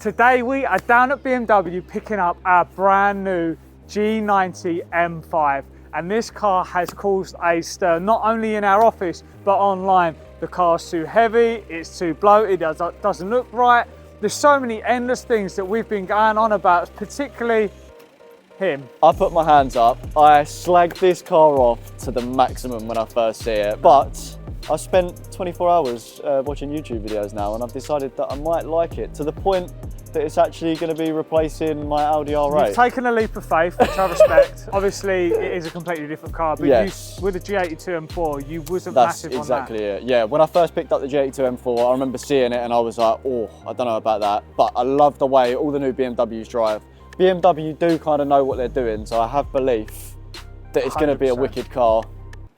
Today we are down at BMW picking up our brand new G90 M5, and this car has caused a stir not only in our office but online. The car's too heavy, it's too bloated, it doesn't look right. There's so many endless things that we've been going on about, particularly him. I put my hands up. I slagged this car off to the maximum when I first see it, but I spent 24 hours watching YouTube videos now, and I've decided that I might like it to the point that it's actually going to be replacing my Audi R8. You've taken a leap of faith, which I respect. Obviously, it is a completely different car, but yes. With the G82 M4, you wasn't That's massive on that. exactly it. Yeah, when I first picked up the G82 M4, I remember seeing it and I was like, oh, I don't know about that. But I love the way all the new BMWs drive. BMW do kind of know what they're doing, so I have belief that it's going to be a wicked car.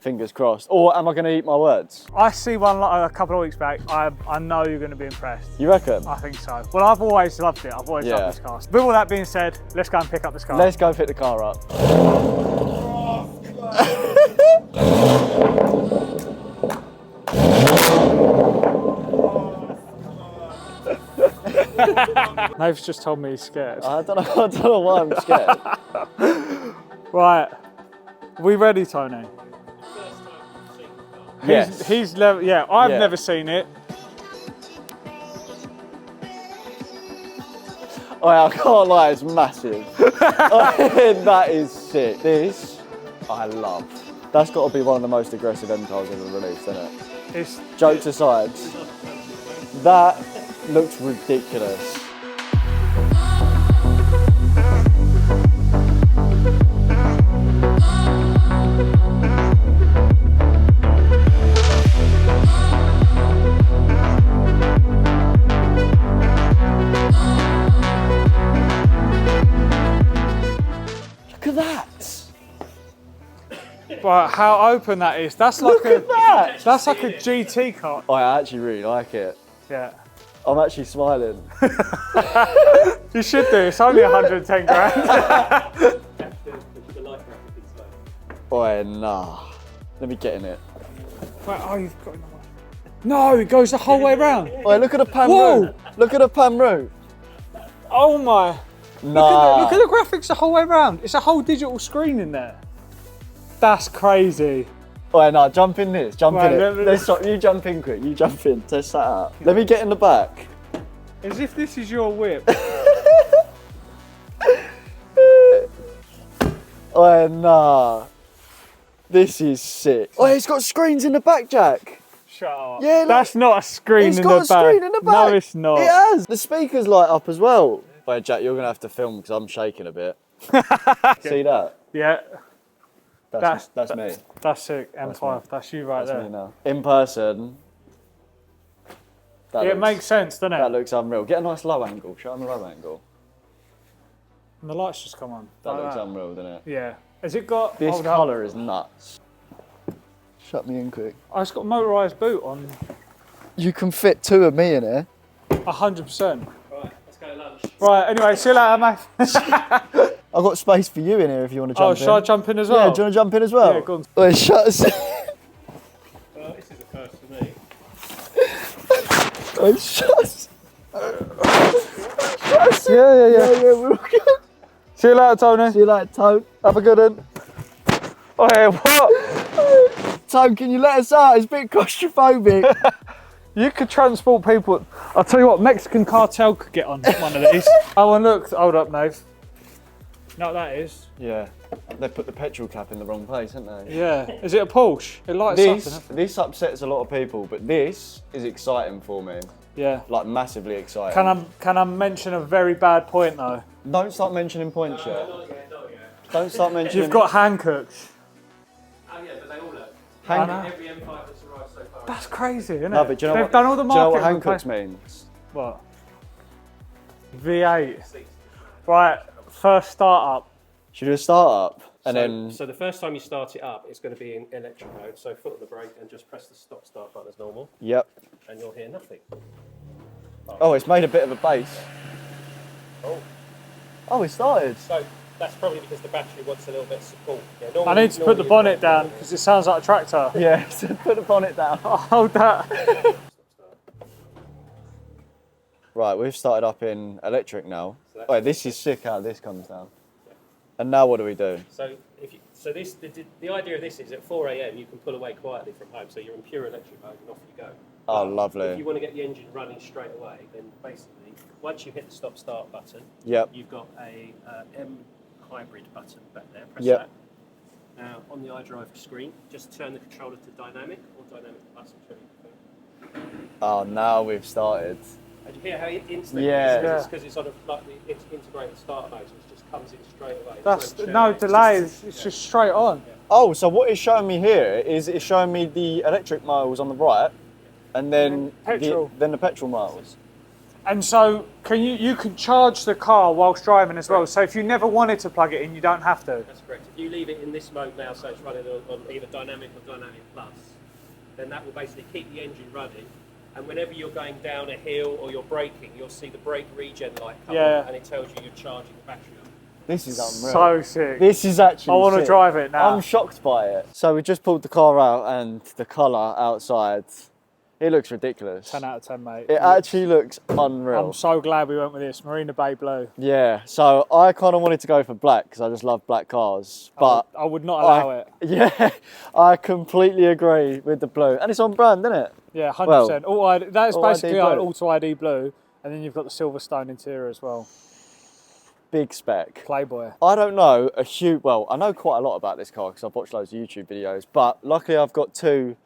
Fingers crossed. Or am I going to eat my words? I see one a couple of weeks back. I know you're going to be impressed. You reckon? I think so. Well, I've always loved it. I've always loved this car. With all that being said, let's go and pick up this car. Let's go pick the car up. Nave's just told me he's scared. I don't know why I'm scared. Right. Are we ready, Tony? Yes. He's never, I've never seen it. Oh, I can't lie, it's massive. That is sick. This, I love. That's got to be one of the most aggressive M cars ever released, isn't it? Jokes aside, that looks ridiculous. But how open that is. That's like that's like a GT car. I actually really like it. Yeah. I'm actually smiling. You should do. It's only 110 grand. Oh, nah. Let me get in it. Wait, oh, you've got another one. No, it goes the whole way around. Oh, look at the pan roof. Look at the pan roof. Oh my. Nah. Look at the graphics the whole way around. It's a whole digital screen in there. That's crazy. Oh, no, jump in this. Jump in it. Let's stop. You jump in quick. You jump in. Test that out. Let me get in the back. As if this is your whip. Oh, nah. This is sick. Oh, it's got screens in the back, Jack. Shut up. Yeah, that's not a screen in the back. It's got a screen in the back. No, it's not. It has. The speakers light up as well. Wait, Jack, you're going to have to film because I'm shaking a bit. See that? Yeah. That's me. That's sick. M5. That's you right there. That's me now. In person. It makes sense, doesn't it? That looks unreal. Get a nice low angle. Show them the low angle. And the lights just come on. That looks unreal, doesn't it? Yeah. Has it got... This colour is nuts. Shut me in quick. Oh, it's got a motorised boot on. You can fit two of me in here. 100%. Right, let's go to lunch. Right, anyway, see you later, mate. I've got space for you in here if you want to jump in. Oh, should I jump in as well? Yeah, do you want to jump in as well? Yeah, go on. Wait, shut us. Well, this is a first for me. Wait, shut us. Yeah, we're all good. See you later, Tony. See you later, Tone. Have a good one. Oh, hey, what? Tone, can you let us out? It's a bit claustrophobic. You could transport people. I'll tell you what, Mexican cartel could get on one of these. Oh, and look, hold up, Nave. You know what that is? Yeah, they put the petrol cap in the wrong place, haven't they? Yeah. Is it a Porsche? It lights up. This upsets a lot of people, but this is exciting for me. Yeah. Like massively exciting. Can I mention a very bad point though? Don't start mentioning points yet. Not yet. Don't start mentioning. You've got Hancooks. Oh yeah, but they all look. Every M5 that's arrived so far. That's crazy, isn't it? No, but do you know They've what, done all the do you know what marketing. Hancooks means? What? V8. Right, first start up. Should we do a start up? And then... So the first time you start it up, it's going to be in electric mode. So foot on the brake and just press the stop-start button as normal. Yep. And you'll hear nothing. Oh, it's made a bit of a bass. Oh, it started. So that's probably because the battery wants a little bit of support. Yeah, I need to put the bonnet down because it sounds like a tractor. Yeah, so put the bonnet down. I'll hold that. Right, we've started up in electric now. So Wait, this is sick how this comes down. And now what do we do? So the idea of this is at 4 a.m. you can pull away quietly from home, so you're in pure electric mode and off you go. Oh, But lovely. If you want to get the engine running straight away, then basically once you hit the stop-start button, Yep. you've got a M hybrid button back there. Press Yep. that. Now on the iDrive screen, just turn the controller to dynamic or dynamic plus, whichever you prefer. Oh, now we've started. And you hear how instant Yeah. it is because it's sort of like the integrated start mode, so it just comes in straight away. That's There's no churn. delays. It's just straight on. Oh, so what it's showing me here is it's showing me the electric miles on the right, and then Petrol. the petrol miles. And so you can charge the car whilst driving as well. So if you never wanted to plug it in, you don't have to. That's correct. If you leave it in this mode now, so it's running on either dynamic or dynamic plus, then that will basically keep the engine running. And whenever you're going down a hill or you're braking, you'll see the brake regen light come on, and it tells you you're charging the battery up. This is unreal. So sick. This is actually I want to sick. drive it now. I'm shocked by it. So we just pulled the car out and the colour outside, it looks ridiculous. 10 out of 10, mate. It actually looks unreal. I'm so glad we went with this. Marina Bay Blue. Yeah, so I kind of wanted to go for black because I just love black cars. But I would not allow it. Yeah, I completely agree with the blue. And it's on brand, isn't it? Yeah, 100%. That is AUTOID basically like an blue. AUTOID blue. And then you've got the Silverstone interior as well. Big spec. Playboy. I don't know I know quite a lot about this car because I've watched loads of YouTube videos, but luckily I've got two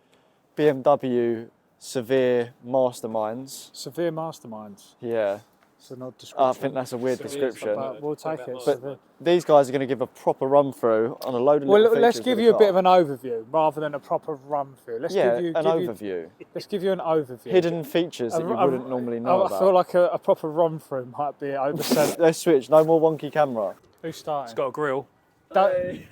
BMW severe masterminds. Severe masterminds. Yeah, It's an odd description. I think that's a weird description. But we'll take it. But these guys are going to give a proper run through on a load of Well, little let's features give of you the a bit of car. an overview rather than a proper run through. Let's Yeah, give you an overview. Let's give you an overview. Hidden features that you wouldn't normally know I about. feel like a proper run through might be oversaid. Let's switch. No more wonky camera. Who's starting? It's got a grille, And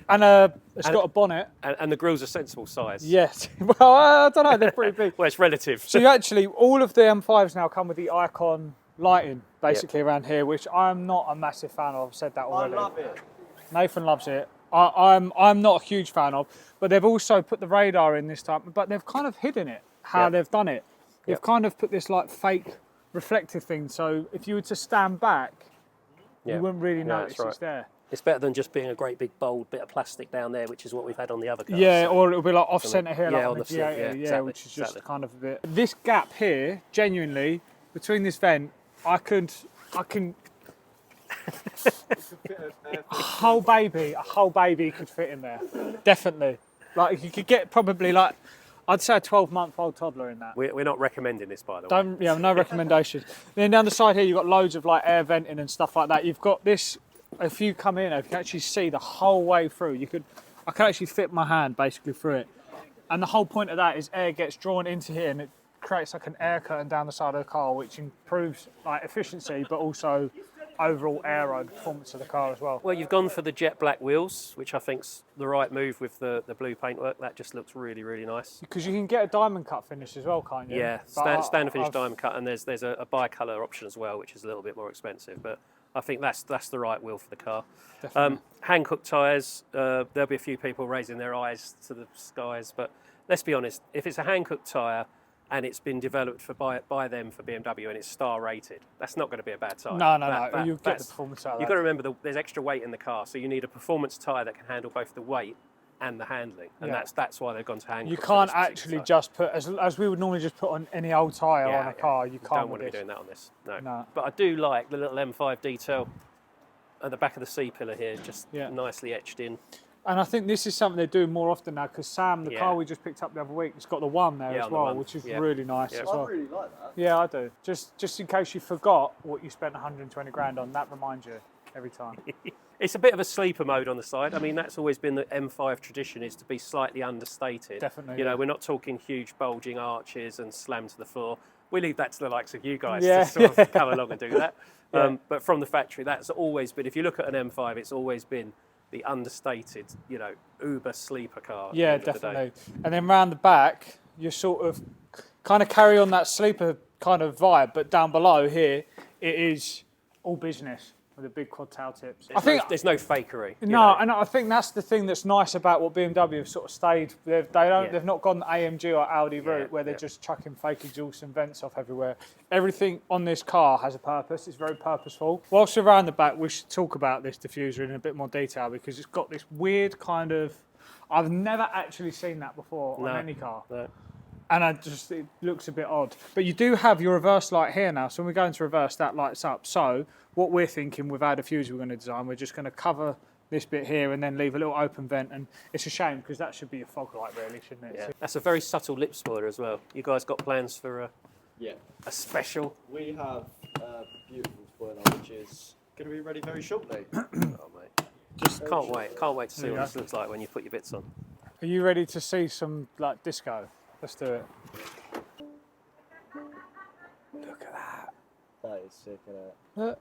it's got a bonnet. and the grille's a sensible size. Yes. Well, I don't know. They're pretty big. Well, it's relative. So you actually, all of the M5s now come with the Icon lighting, basically around here, which I'm not a massive fan of. I've said that already. I love it. Nathan loves it. I'm not a huge fan of, but they've also put the radar in this time, but they've kind of hidden it, how they've done it. They've kind of put this like fake reflective thing, so if you were to stand back, you wouldn't really notice it's there. It's better than just being a great big bold bit of plastic down there, which is what we've had on the other cars. Yeah, or it'll be like off centre here, like yeah, on the G90, exactly, which is just exactly. kind of a bit. This gap here, genuinely, between this vent, I can a whole baby could fit in there, definitely. Like you could get probably like, I'd say a 12-month-old toddler in that. We're not recommending this, by the way. No recommendations. Then down the side here, you've got loads of like air venting and stuff like that. You've got this. If you come in, you can actually see the whole way through. I can actually fit my hand basically through it. And the whole point of that is air gets drawn into here and it creates like an air curtain down the side of the car, which improves like efficiency, but also overall aero performance of the car as well. Well, you've gone for the jet black wheels, which I think's the right move with the blue paintwork. That just looks really, really nice. Because you can get a diamond cut finish as well, can't you? Yeah, But standard finish I've- diamond cut, and there's a bi-colour option as well, which is a little bit more expensive. But I think that's the right wheel for the car. Hankook tyres, there'll be a few people raising their eyes to the skies, but let's be honest, if it's a Hankook tyre and it's been developed by them for BMW and it's star rated, that's not going to be a bad tyre. No. You get the performance out of that. You've got to remember there's extra weight in the car, so you need a performance tyre that can handle both the weight and the handling, and that's why they've gone to Hankook. You can't actually just put, as we would normally just put on any old tyre on a car, you can't. Don't want to be doing that on this. No. But I do like the little M5 detail at the back of the C-pillar here, just nicely etched in. And I think this is something they're doing more often now because Sam, the car we just picked up the other week, it's got the one there as well, which is really nice as well. I really like that. Yeah, I do. Just in case you forgot what you spent 120 grand on, that reminds you every time. It's a bit of a sleeper mode on the side. I mean, that's always been the M5 tradition, is to be slightly understated. Definitely. You know, we're not talking huge bulging arches and slam to the floor. We leave that to the likes of you guys to sort of come along and do that. But from the factory, that's always been, if you look at an M5, it's always been the understated, you know, uber sleeper car. Yeah, definitely. And then round the back, you sort of kind of carry on that sleeper kind of vibe, but down below here, it is all business. with the big quad tail tips. There's no fakery. No, and I think that's the thing that's nice about what BMW have sort of stayed. They've not gone the AMG or Audi route where they're just chucking fake exhaust and vents off everywhere. Everything on this car has a purpose. It's very purposeful. Whilst we're around the back, we should talk about this diffuser in a bit more detail because it's got this weird kind of. I've never actually seen that before on any car. No. And it looks a bit odd. But you do have your reverse light here now. So when we go into reverse, that lights up. So what we're thinking with our diffuser we're going to design, we're just going to cover this bit here and then leave a little open vent. And it's a shame because that should be a fog light really, shouldn't it? Yeah. That's a very subtle lip spoiler as well. You guys got plans for a special? We have a beautiful spoiler which is going to be ready very shortly. Oh, mate. Just can't wait. Can't wait to see what this looks like when you put your bits on. Are you ready to see some like disco? Let's do it. Look at that. That is sick, isn't it?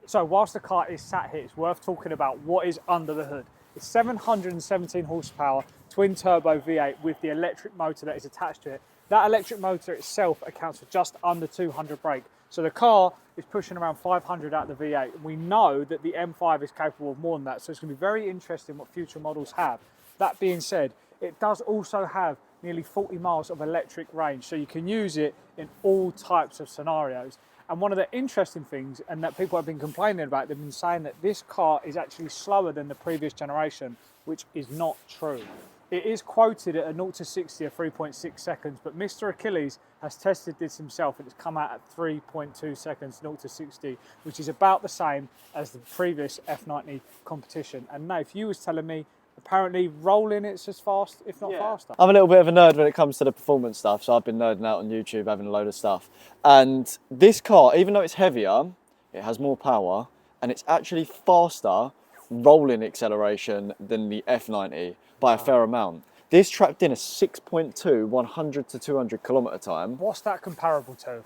So whilst the car is sat here, it's worth talking about what is under the hood. It's 717 horsepower, twin turbo V8 with the electric motor that is attached to it. That electric motor itself accounts for just under 200 brake. So the car is pushing around 500 out of the V8. We know that the M5 is capable of more than that. So it's going to be very interesting what future models have. That being said, it does also have nearly 40 miles of electric range, so you can use it in all types of scenarios. And one of the interesting things, and that people have been complaining about, they've been saying that this car is actually slower than the previous generation, which is not true. It is quoted at a 0 to 60 of 3.6 seconds, but Mr. Achilles has tested this himself and it's come out at 3.2 seconds, 0 to 60, which is about the same as the previous F90 competition. And now, if you was telling me apparently rolling it's as fast, if not faster. I'm a little bit of a nerd when it comes to the performance stuff, so I've been nerding out on YouTube, having a load of stuff. And this car, even though it's heavier, it has more power, and it's actually faster rolling acceleration than the F90 by a fair amount. This tracked in a 6.2 100 to 200 kilometre time. What's that comparable to?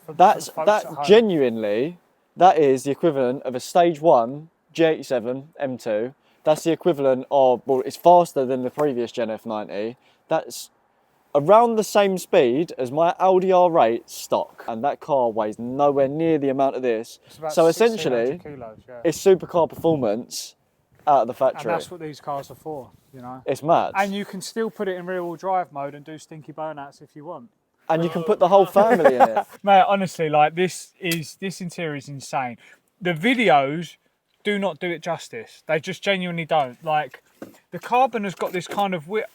Genuinely, that is the equivalent of a stage 1 G87 M2. That's the equivalent of, well, it's faster than the previous Gen F90. That's around the same speed as my Audi R8 stock. And that car weighs nowhere near the amount of this. So essentially, kilos, it's supercar performance out of the factory. And that's what these cars are for, you know. It's mad. And you can still put it in rear-wheel drive mode and do stinky burnouts if you want. And you can put the whole family in it. Mate, honestly, like this interior is insane. The videos do not do it justice. They just genuinely don't. Like, the carbon has got this kind of weird.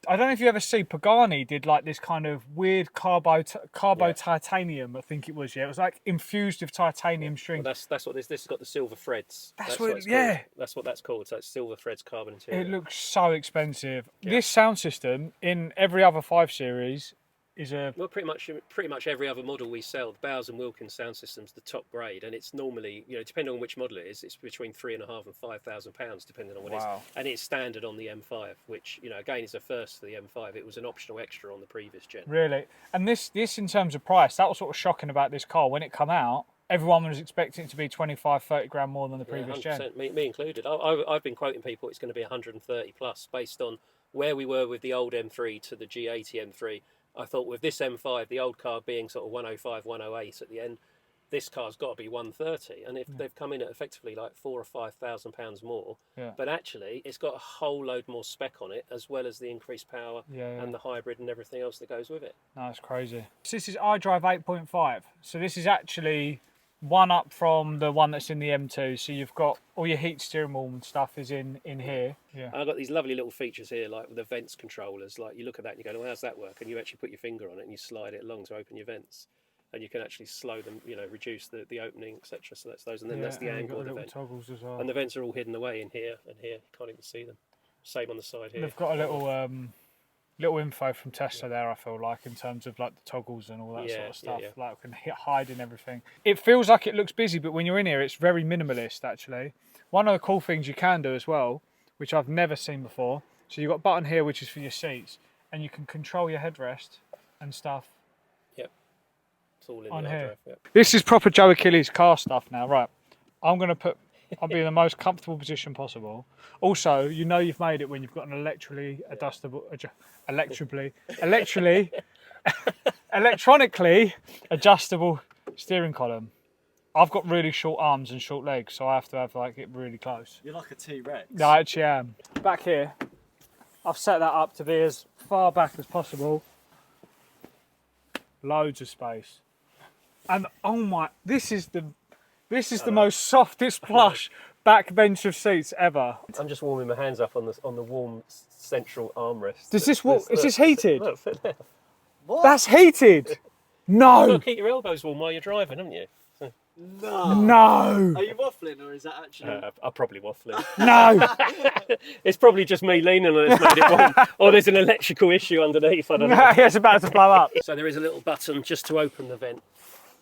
I don't know if you ever see Pagani did like this kind of weird carbo titanium. I think it was. Yeah, it was like infused with titanium string. Well, that's what this has got, the silver threads. That's what what. it's Yeah. called. That's what that's called. So it's silver threads carbon interior. It looks so expensive. This sound system in every other 5 Series is a... Well, pretty much every other model we sell, the Bowers and Wilkins sound system's the top grade, and it's normally, you know, depending on which model it is, it's between £3,500 and £5,000, depending on what it is. And it's standard on the M5, which, you know, again is a first for the M5. It was an optional extra on the previous gen. Really? And this in terms of price, that was sort of shocking about this car. When it come out, everyone was expecting it to be 25, 30 grand more than the previous gen. Me included. I've been quoting people it's going to be 130 plus based on where we were with the old M3 to the G90 M3. I thought with this M5, the old car being sort of 105, 108 at the end, this car's got to be 130. And if they've come in at effectively like £4,000 or £5,000 more, but actually it's got a whole load more spec on it, as well as the increased power and the hybrid and everything else that goes with it. No, it's crazy. So this is iDrive 8.5. So this is actually one up from the one that's in the M2. So you've got all your heat steering wheel and stuff is in here. Yeah. I've got these lovely little features here, like with the vents controllers. Like you look at that and you go, well, how's that work? And you actually put your finger on it and you slide it along to open your vents. And you can actually slow them, you know, reduce the opening, etc. So that's those, and then that's the angle of the vent. Toggles as well. And the vents are all hidden away in here and here. You can't even see them. Same on the side here. They've got a little info from Tesla there, I feel like, in terms of like the toggles and all that sort of stuff. Like we can hide in everything. It feels like it looks busy, but when you're in here, it's very minimalist actually. One of the cool things you can do as well, which I've never seen before. So you've got a button here which is for your seats, and you can control your headrest and stuff. Yep. It's all in on the here. iDrive, yep. This is proper Joe Achilles car stuff now, right? I'll be in the most comfortable position possible. Also, you know you've made it when you've got an electronically adjustable steering column. I've got really short arms and short legs, so I have to have like it really close. You're like a T-Rex. Yeah, I actually am. Back here, I've set that up to be as far back as possible. Loads of space. And oh my, this is the most softest plush back bench of seats ever. I'm just warming my hands up on the warm central armrest. Does this is this heated? Look, there. What? That's heated. No. You've got to keep your elbows warm while you're driving, haven't you? No. No. Are you waffling or is that actually? I'm probably waffling. No. It's probably just me leaning on it that's made it warm. Or there's an electrical issue underneath, I don't know. It's about to blow up. So there is a little button just to open the vent,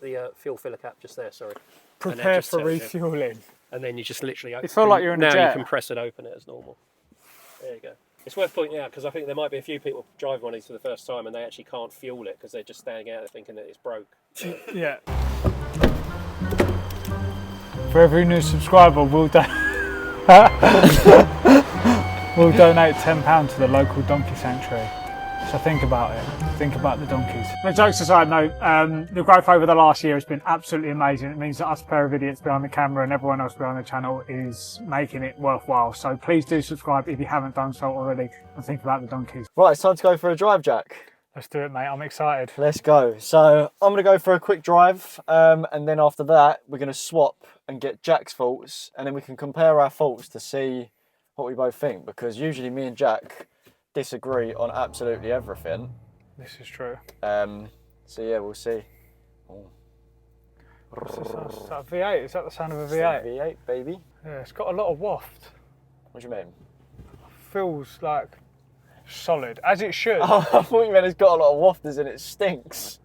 the fuel filler cap just there, sorry. Prepare for refueling. And then you just literally open it. You feel like you're in a Now jet. you can press it open it as normal. There you go. It's worth pointing out because I think there might be a few people driving one of these for the first time and they actually can't fuel it because they're just standing out there thinking that it's broke. Yeah. For every new subscriber, we'll donate £10 to the local donkey sanctuary. So think about it. Think about the donkeys. No, jokes aside, no, the growth over the last year has been absolutely amazing. It means that us pair of idiots behind the camera and everyone else behind the channel is making it worthwhile. So please do subscribe if you haven't done so already and think about the donkeys. Right, it's time to go for a drive, Jack. Let's do it, mate. I'm excited. Let's go. So I'm going to go for a quick drive and then after that we're going to swap and get Jack's thoughts and then we can compare our thoughts to see what we both think because usually me and Jack disagree on absolutely everything. This is true. So yeah, we'll see. Oh. Is that a V8? Is that the sound of a V8? V8, baby. Yeah, it's got a lot of waft. What do you mean? Feels like solid, as it should. Oh, I thought you meant it's got a lot of wafters and it stinks.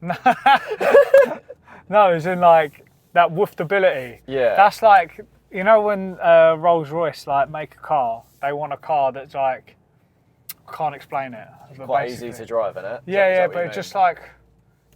No, it's in like that woftability. Yeah. That's like, you know when Rolls-Royce like make a car, they want a car that's like, can't explain it. Quite easy to drive, isn't it? Yeah, but it's just like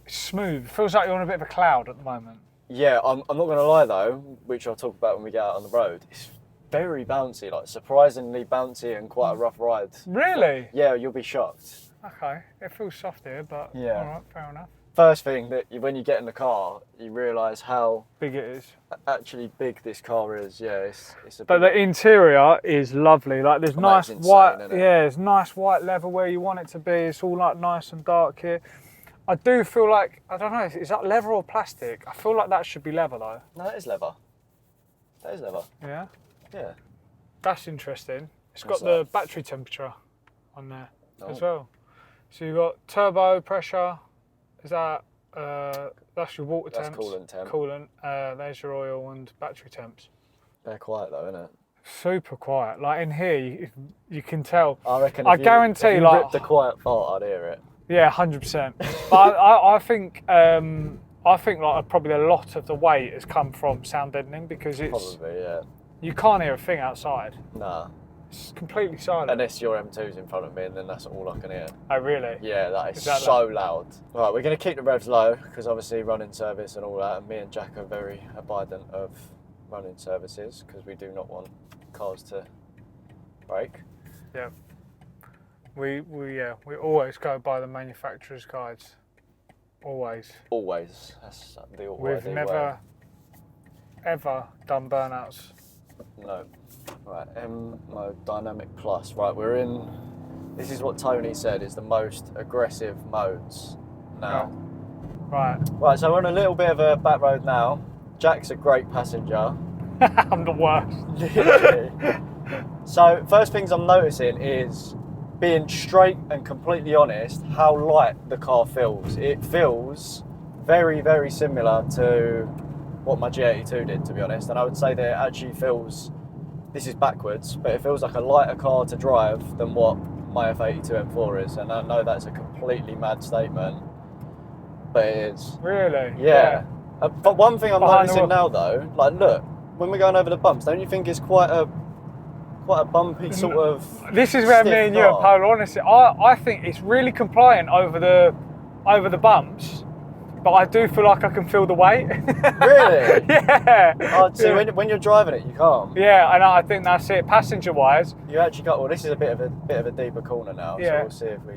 it's smooth. It feels like you're on a bit of a cloud at the moment. Yeah, I'm not going to lie though, which I'll talk about when we get out on the road. It's very bouncy, like surprisingly bouncy and quite a rough ride. Really? Yeah, you'll be shocked. Okay, it feels soft here, but Yeah. all right, fair enough. First thing that when you get in the car, you realise how Big it is. actually big this car is. Yeah, it's a But big the interior is lovely. Like there's nice it's insane, white, isn't it? yeah, it's nice white leather where you want it to be. It's all like nice and dark here. I do feel like, I don't know, is that leather or plastic? I feel like that should be leather though. No, that is leather. That is leather. Yeah, Yeah. that's interesting. It's got What's the that? battery temperature on there as Oh. well. So you've got turbo pressure. Is that, that's your water That's temps. coolant temp. Coolant. There's your oil and battery temps. They're quiet though, isn't it? Super quiet. Like in here, you can tell. I reckon. I if you, guarantee, if you like- ripped a quiet fart, I'd hear it. Yeah, 100%. But I think like probably a lot of the weight has come from sound deadening because it's Probably, yeah. you can't hear a thing outside. Nah. It's completely silent. Unless your M2's in front of me, and then that's all I can hear. Oh really? Yeah, that is Is that so loud. Right, we're going to keep the revs low because obviously running service and all that. And me and Jack are very abidant of running services because we do not want cars to break. Yeah. We always go by the manufacturer's guides. Always. Always. That's the AUTOID We've way. never ever done burnouts. No. Right, M mode dynamic plus. Right, we're in. This is what Tony said is the most aggressive modes now. Right. Right, so we're on a little bit of a back road now. Jack's a great passenger. I'm the worst. Literally. So first things I'm noticing is being straight and completely honest how light the car feels. It feels very, very similar to what my G82 did, to be honest. And I would say that it actually feels, this is backwards, but it feels like a lighter car to drive than what my F82 M4 is. And I know that's a completely mad statement, but it is. Really? Yeah. But one thing I'm Behind the noticing wheel. now though, like look, when we're going over the bumps, don't you think it's quite a bumpy sort of This is where me stiff and you are car? polar honestly. I think it's really compliant over the bumps, but I do feel like I can feel the weight. Really? Yeah. Oh, see, Yeah. when you're driving it, you can't. Yeah, and I think that's it. Passenger wise, You actually got. Well, this is a bit of a deeper corner now, Yeah. so we'll see if we.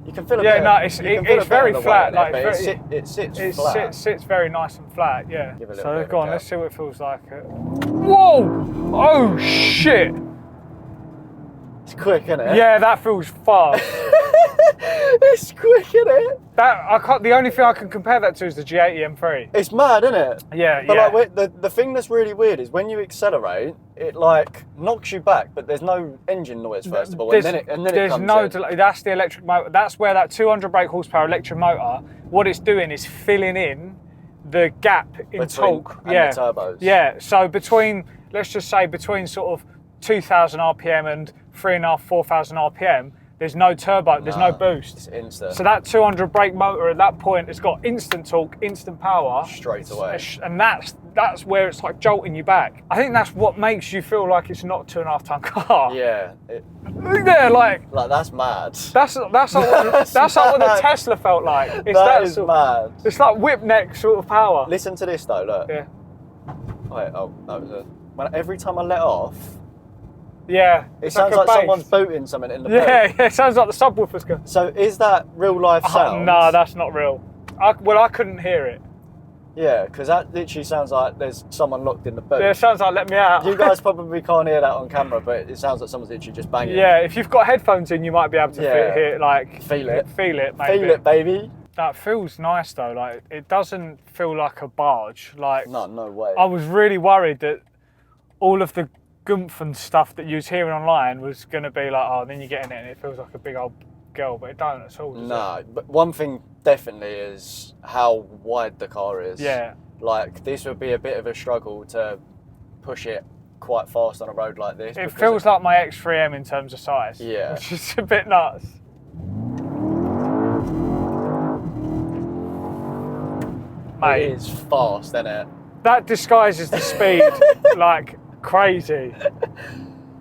You can feel a Yeah, bit. no, it's very flat. Like it sits flat. Sits very nice and flat. Yeah. Give it a little So bit of go a on, go. let's see what it feels like. Whoa! Oh shit! It's quick, isn't it? Yeah, that feels fast. It's quick, isn't it? That I can't. The only thing I can compare that to is the G90 M3. It's mad, isn't it? Yeah, But yeah. like the thing that's really weird is when you accelerate, it like knocks you back, but there's no engine noise first of all, and then it there's comes no in. delay. That's the electric motor. That's where that 200 brake horsepower electric motor. What it's doing is filling in the gap in Between- torque. and Yeah, the turbos. Yeah. So between, let's just say between sort of 2,000 RPM and 3,500, 4,000 RPM, there's no turbo. There's no boost. It's instant. So that 200 brake motor at that point has got instant torque, instant power. Straight away. And that's where it's like jolting you back. I think that's what makes you feel like it's not a 2.5 ton car. Yeah. Yeah, like That's mad. that's like what the mad. Tesla felt like. It's That is sort mad. It's like whip neck sort of power. Listen to this though, look. Yeah. Wait, oh, that was every time I let off, Yeah. it it's sounds a like bass. someone's booting something in the boot. Yeah, it sounds like the subwoofer's going. So is that real life sound? No, that's not real. I couldn't hear it. Yeah, because that literally sounds like there's someone locked in the boot. Yeah, it sounds like let me out. You guys probably can't hear that on camera, but it sounds like someone's literally just banging. Yeah, if you've got headphones in, you might be able to Yeah. hear like Feel it. Feel it, maybe. Feel it, baby. That feels nice though. Like it doesn't feel like a barge. Like No way. I was really worried that all of the goomph and stuff that you was hearing online was going to be like, oh, then you get in it and it feels like a big old girl, but it don't at all. Does No, but one thing definitely is how wide the car is. Yeah. Like this would be a bit of a struggle to push it quite fast on a road like this. It feels like my X3M in terms of size. Yeah. Which is a bit nuts. Mate, it is fast, isn't it? that disguises the speed like crazy.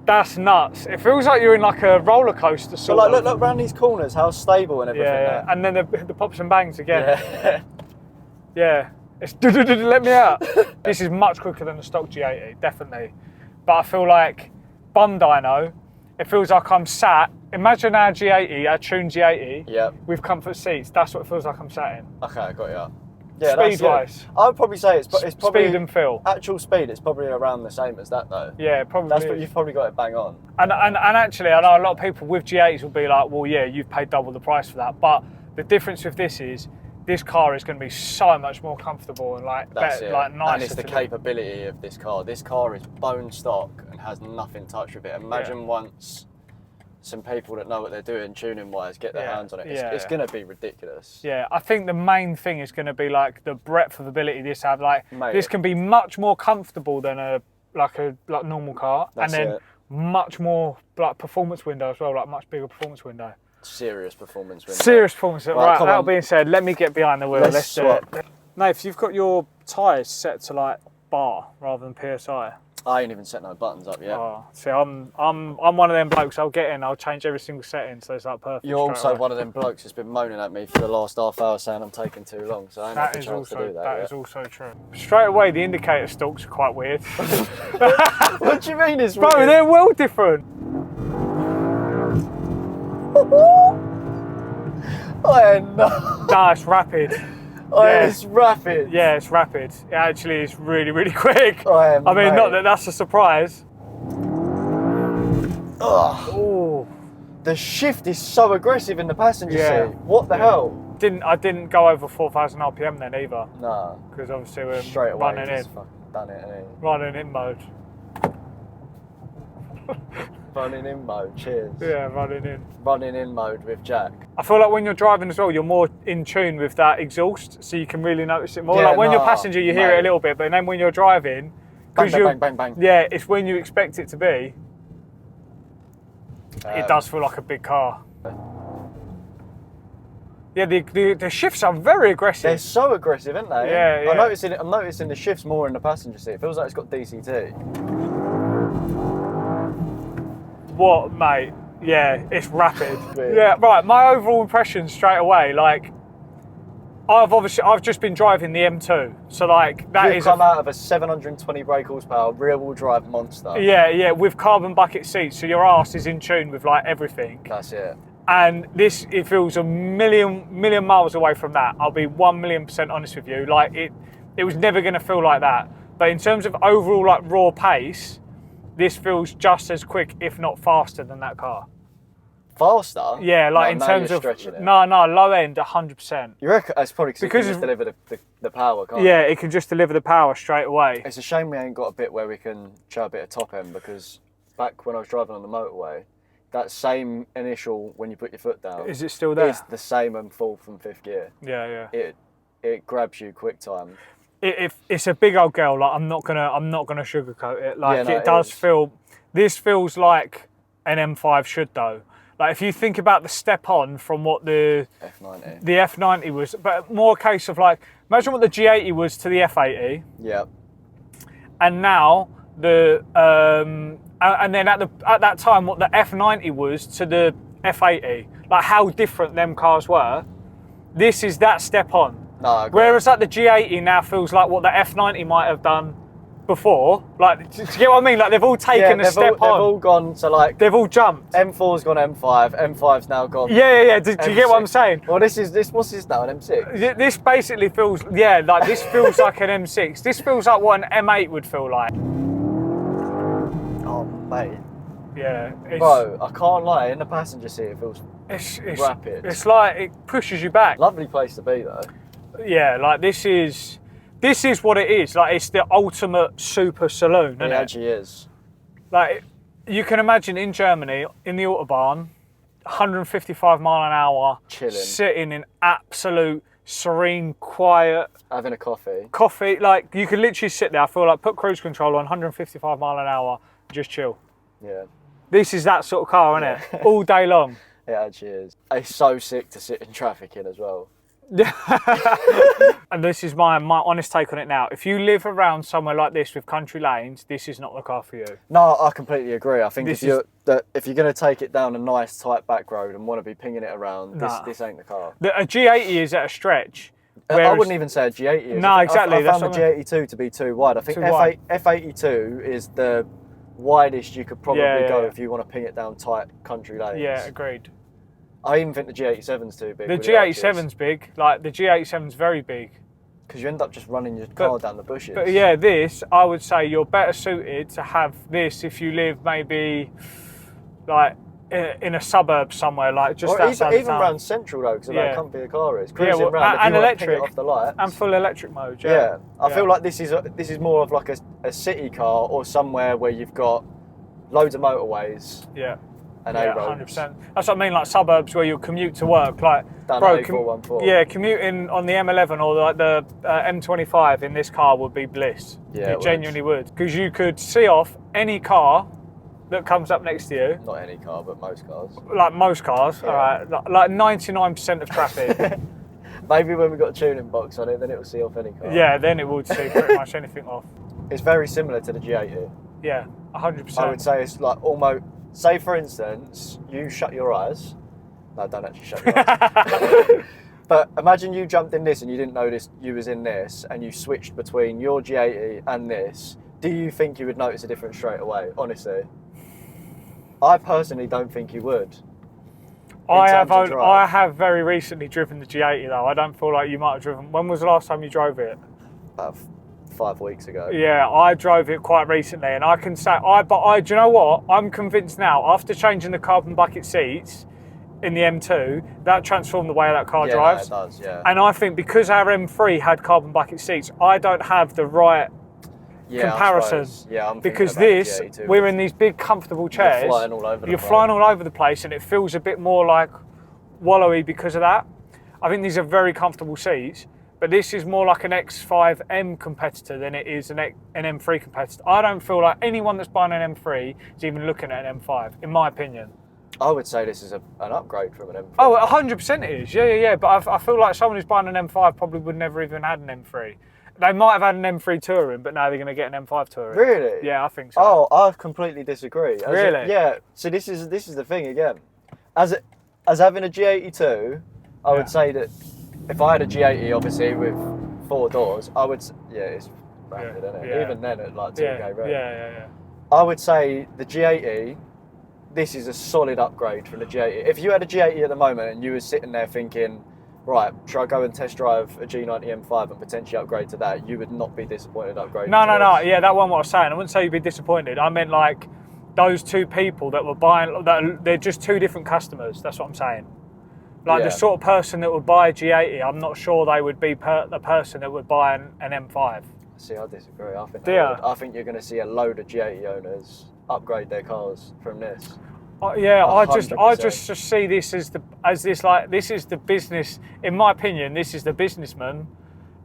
That's nuts. It feels like you're in like a roller coaster So sort like of. look around these corners, how stable and everything. Yeah, and then the pops and bangs again. Yeah. Yeah, it's let me out. This is much quicker than the stock G80, definitely. But I feel like bum dyno. It feels like I'm sat. Imagine our G80, our tuned G80, Yep. with comfort seats. That's what it feels like I'm sat in. Okay, I got you. Yeah, that's Speed-wise. good. I would probably say it's probably Speed and feel. actual speed. It's probably around the same as that though. Yeah, probably. That's is. what you've probably got it bang on. And actually, I know a lot of people with G80s will be like, well, yeah, you've paid double the price for that. But the difference with this is, this car is going to be so much more comfortable and like That's better, it. like nicer. And it's the capability of this car. This car is bone stock and has nothing touched with it. Imagine once some people that know what they're doing tuning wise get their hands on it. It's going to be ridiculous. Yeah, I think the main thing is going to be like the breadth of ability this have. Like Mate. this can be much more comfortable than a normal car, That's and then it. much more like performance window as well, like much bigger performance window. Serious performance window. Serious performance. Right, come that on. being said, let me get behind the wheel. Let's do swap. it. Nath, you've got your tyres set to like bar rather than PSI. I ain't even set no buttons up yet. Oh, see, I'm one of them blokes. I'll get in. I'll change every single setting, so it's like perfect. You're straight also away. one of them blokes that's been moaning at me for the last half hour saying I'm taking too long, so I ain't had the chance to do that yet. Is also true. Straight away, the indicator stalks are quite weird. What do you mean it's Bro, weird? they're well different. I know. Nah, it's rapid. It's rapid. Yeah, it's rapid. It actually is really, really quick. I mean, mate. not that that's a surprise. Ugh. Oh, The shift is so aggressive in the passenger Yeah. seat. What the hell? I didn't go over 4,000 RPM then either, Nah. because obviously we're Straight away, running in, just fucking done it, ain't running in mode. Running in mode, cheers. Yeah, running in. Running in mode with Jack. I feel like when you're driving as well, you're more in tune with that exhaust, so you can really notice it more. Yeah, Like when you're nah, passenger, you hear it mate. a little bit, but then when you're driving, Bang, because bang, you're bang, bang, bang. yeah, it's when you expect it to be. It Um, does feel like a big car. Yeah, the shifts are very aggressive. They're so aggressive, aren't they? Yeah, yeah. I'm noticing the shifts more in the passenger seat. It feels like it's got DCT. What, mate? Yeah, it's rapid. Weird. Yeah, right. My overall impression straight away, like, I've just been driving the M2, so like that You've is come out of a 720 brake horsepower rear-wheel drive monster. yeah, with carbon bucket seats, so your arse is in tune with like everything. That's it. And this, it feels a million miles away from that. I'll be 1,000,000% honest with you. Like it was never going to feel like that. But in terms of overall like raw pace, this feels just as quick, if not faster, than that car. Faster? Yeah, like in terms of no, low end, 100%. You reckon? It's probably because it can just deliver the power, can't it? Yeah, it can just deliver the power straight away. It's a shame we ain't got a bit where we can show a bit of top end, because back when I was driving on the motorway, that same initial when you put your foot down, is it still there? It's the same in fourth and fifth gear. Yeah, yeah. It grabs you quick time. It's a big old girl. Like I'm not gonna sugarcoat it. Like yeah, no, it does feel. This feels like an M5 should though. Like if you think about the step on from what the F90 was, but more a case of like imagine what the G80 was to the F80. Yeah. And now the and then at that time what the F90 was to the F80. Like how different them cars were. This is that step on. No, whereas like the G80 now feels like what the F90 might have done before. Like, do you get what I mean? Like they've all taken a step on. They've all gone to like. They've all jumped. M4's gone M5. M5's now gone. Yeah. Do you get what I'm saying? Well, this. What's this now? An M6. This basically feels. Yeah, like this feels like an M6. This feels like what an M8 would feel like. Oh mate. Yeah. Bro, I can't lie. In the passenger seat, it feels rapid. It's like it pushes you back. Lovely place to be though. Yeah, like this is what it is. Like it's the ultimate super saloon, isn't it? It actually is. Like you can imagine in Germany, in the Autobahn, 155 mile an hour, chilling, sitting in absolute serene quiet, having a coffee. Like you could literally sit there. I feel like put cruise control on 155 mile an hour, just chill. Yeah. This is that sort of car, isn't it? All day long. It actually is. It's so sick to sit in traffic in as well. And this is my honest take on it now. If you live around somewhere like this with country lanes, this is not the car for you. No, I completely agree. I think if you're going to take it down a nice tight back road and want to be pinging it around, this ain't the car. A G80 is at a stretch. I wouldn't even say a G80 is. No, exactly. I found the G82 to be too wide. I think F82 is the widest you could probably go if you want to ping it down tight country lanes. Yeah, agreed. I even think the G87's too big. The G87's big. Like the G87's very big. Because you end up just running your car down the bushes. But yeah, this, I would say you're better suited to have this if you live maybe like in a suburb somewhere, like just outside even around central though, because of how comfy the car is. Cruising around, and electric, off the lights. And full electric mode. I feel like this is more of like a city car or somewhere where you've got loads of motorways. Yeah. And A-roads. 100%. That's what I mean, like suburbs where you commute to work, like commuting on the M11 or like the M25 in this car would be bliss. Yeah, it genuinely would, because you could see off any car that comes up next to you. Not any car, but most cars. Like most cars, all right. Like 99% of traffic. Maybe when we've got a tuning box on it, then it will see off any car. Yeah, then it would see pretty much anything off. It's very similar to the G80. Yeah, 100%. I would say it's like almost. Say for instance, you shut your eyes. No, don't actually shut your eyes. But imagine you jumped in this and you didn't notice you was in this, and you switched between your G80 and this. Do you think you would notice a difference straight away? Honestly, I personally don't think you would. I have very recently driven the G80 though. I don't feel like you might have driven. When was the last time you drove it? About 5 weeks ago. Yeah, I drove it quite recently, and I can say, do you know what? I'm convinced now, after changing the carbon bucket seats in the M2, that transformed the way that car drives. No, it does, yeah. And I think because our M3 had carbon bucket seats, I don't have the right comparison. Yeah, I'm because this, we're in these big comfortable chairs. You're flying all over the place. You're flying all over the place, and it feels a bit more like wallowy because of that. I think these are very comfortable seats. But this is more like an X5M competitor than it is an M3 competitor. I don't feel like anyone that's buying an M3 is even looking at an M5, in my opinion. I would say this is an upgrade from an M3. Oh, 100% it is. Yeah. But I feel like someone who's buying an M5 probably would never even had an M3. They might have had an M3 Touring, but now they're going to get an M5 Touring. Really? Yeah, I think so. Oh, I completely disagree. Really? Yeah. So this is the thing again. As having a G82, I would say that. If I had a G80, obviously, with 4 doors, I would... Yeah, it's rapid, isn't it? Yeah. Even then, at like 2K road. Yeah. I would say the G80 this is a solid upgrade from the G80. If you had a G80 at the moment and you were sitting there thinking, right, should I go and test drive a G90 M5 and potentially upgrade to that, you would not be disappointed upgrading. No. Yeah, that one what I was saying. I wouldn't say you'd be disappointed. I meant like those two people that were buying, they're just two different customers. That's what I'm saying. Like the sort of person that would buy a G80, I'm not sure they would be the person that would buy an M5. See, I disagree. I think you're going to see a load of G80 owners upgrade their cars from this. Yeah, 100%. I just see this as this is the business. In my opinion, this is the businessman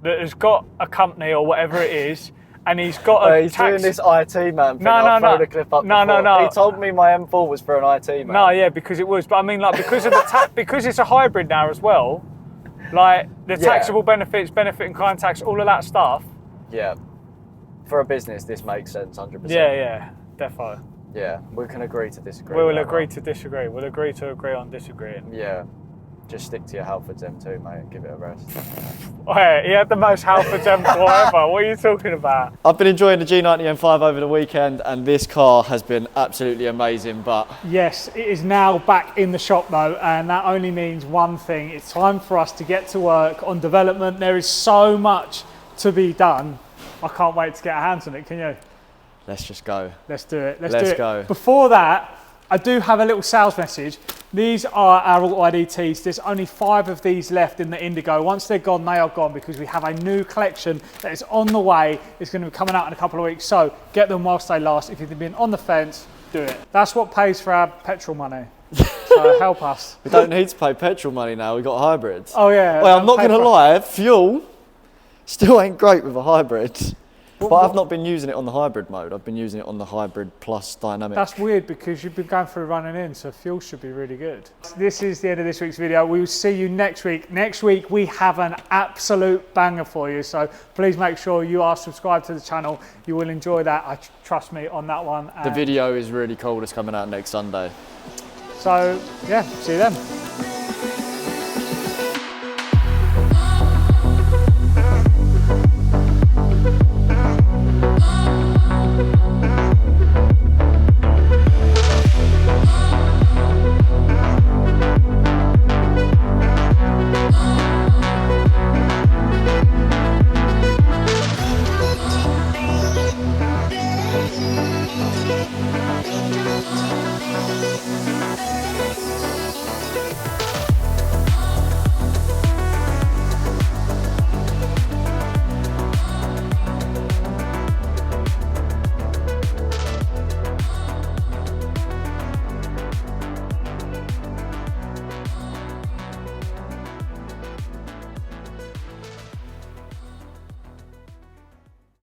that has got a company or whatever it is, and he's got a he's doing this IT man thing. No. The clip up before. He told me my M4 was for an IT man. No, yeah, because it was. But I mean, like, because of the because it's a hybrid now as well, like the taxable benefits, benefit in kind tax, all of that stuff. Yeah, for a business, this makes sense, 100%. Yeah, defo. Yeah, we can agree to disagree. We will agree to disagree. We'll agree to agree on disagreeing. Yeah, just stick to your Halfords M2, mate, and give it a rest. Oh, yeah, he had the most Halfords M4 ever. What are you talking about? I've been enjoying the G90 M5 over the weekend, and this car has been absolutely amazing, but... Yes, it is now back in the shop though, and that only means one thing. It's time for us to get to work on development. There is so much to be done. I can't wait to get our hands on it, can you? Let's just go. Let's do it. Let's go. Before that, I do have a little sales message. These are our AUTOID ETs. There's only 5 of these left in the Indigo. Once they're gone, they are gone, because we have a new collection that is on the way. It's going to be coming out in a couple of weeks. So get them whilst they last. If you've been on the fence, do it. That's what pays for our petrol money. So help us. We don't need to pay petrol money now. We've got hybrids. Oh yeah. Well, I'm not going to lie. Fuel still ain't great with a hybrid. But I've not been using it on the hybrid mode. I've been using it on the hybrid plus dynamic. That's weird, because you've been going through running in, so fuel should be really good. This is the end of this week's video. We will see you next week. Next week we have an absolute banger for you, so please make sure you are subscribed to the channel. You will enjoy that. Trust me on that one. The video is really cool. It's coming out next Sunday. So yeah, see you then.